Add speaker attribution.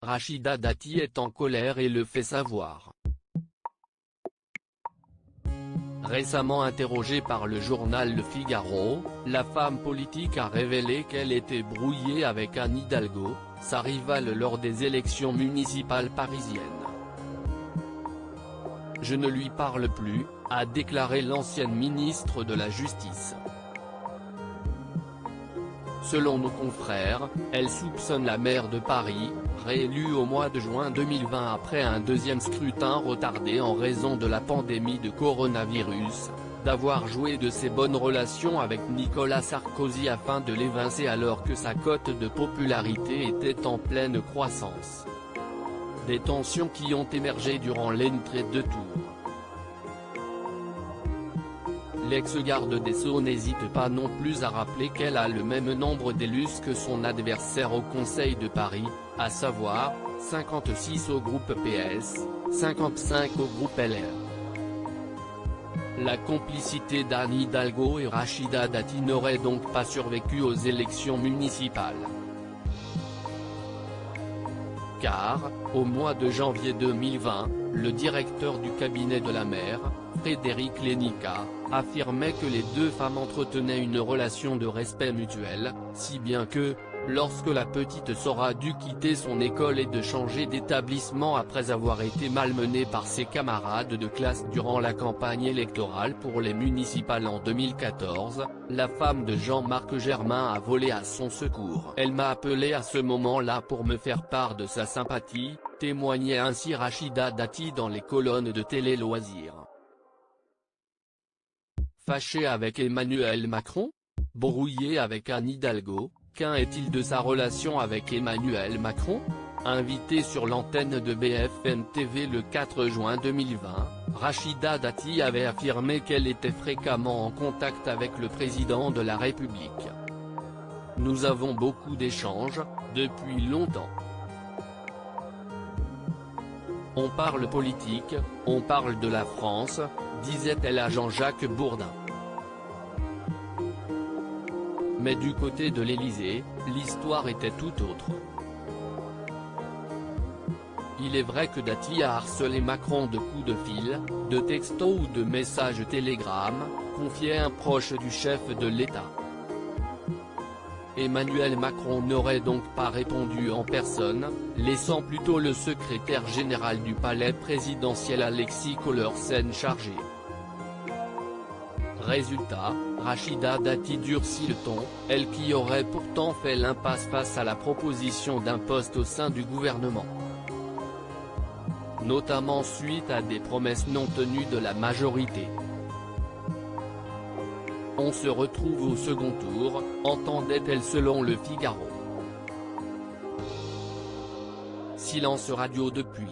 Speaker 1: Rachida Dati est en colère et le fait savoir. Récemment interrogée par le journal Le Figaro, la femme politique a révélé qu'elle était brouillée avec Anne Hidalgo, sa rivale lors des élections municipales parisiennes. « Je ne lui parle plus », a déclaré l'ancienne ministre de la Justice. Selon nos confrères, elle soupçonne la maire de Paris, réélue au mois de juin 2020 après un deuxième scrutin retardé en raison de la pandémie de coronavirus, d'avoir joué de ses bonnes relations avec Nicolas Sarkozy afin de l'évincer alors que sa cote de popularité était en pleine croissance. Des tensions qui ont émergé durant l'entrée de tour. L'ex-garde des Sceaux n'hésite pas non plus à rappeler qu'elle a le même nombre d'élus que son adversaire au Conseil de Paris, à savoir, 56 au groupe PS, 55 au groupe LR. La complicité d'Anne Hidalgo et Rachida Dati n'aurait donc pas survécu aux élections municipales. Car, au mois de janvier 2020, le directeur du cabinet de la maire, Frédéric Lénica, affirmait que les deux femmes entretenaient une relation de respect mutuel, si bien que, lorsque la petite sœur a dû quitter son école et de changer d'établissement après avoir été malmenée par ses camarades de classe durant la campagne électorale pour les municipales en 2014, la femme de Jean-Marc Germain a volé à son secours. Elle m'a appelé à ce moment-là pour me faire part de sa sympathie, témoignait ainsi Rachida Dati dans les colonnes de Télé Loisirs. Fâché avec Emmanuel Macron? Brouillé avec Anne Hidalgo, qu'en est-il de sa relation avec Emmanuel Macron? Invitée sur l'antenne de BFM TV le 4 juin 2020, Rachida Dati avait affirmé qu'elle était fréquemment en contact avec le président de la République. « Nous avons beaucoup d'échanges, depuis longtemps. On parle politique, on parle de la France », disait-elle à Jean-Jacques Bourdin. Mais du côté de l'Élysée, l'histoire était tout autre. Il est vrai que Dati a harcelé Macron de coups de fil, de textos ou de messages Telegram, confiait un proche du chef de l'État. Emmanuel Macron n'aurait donc pas répondu en personne, laissant plutôt le secrétaire général du palais présidentiel Alexis Collersen chargé. Résultat, Rachida Dati durcit le ton, elle qui aurait pourtant fait l'impasse face à la proposition d'un poste au sein du gouvernement. Notamment suite à des promesses non tenues de la majorité. On se retrouve au second tour, entendait-elle selon Le Figaro. Silence radio depuis.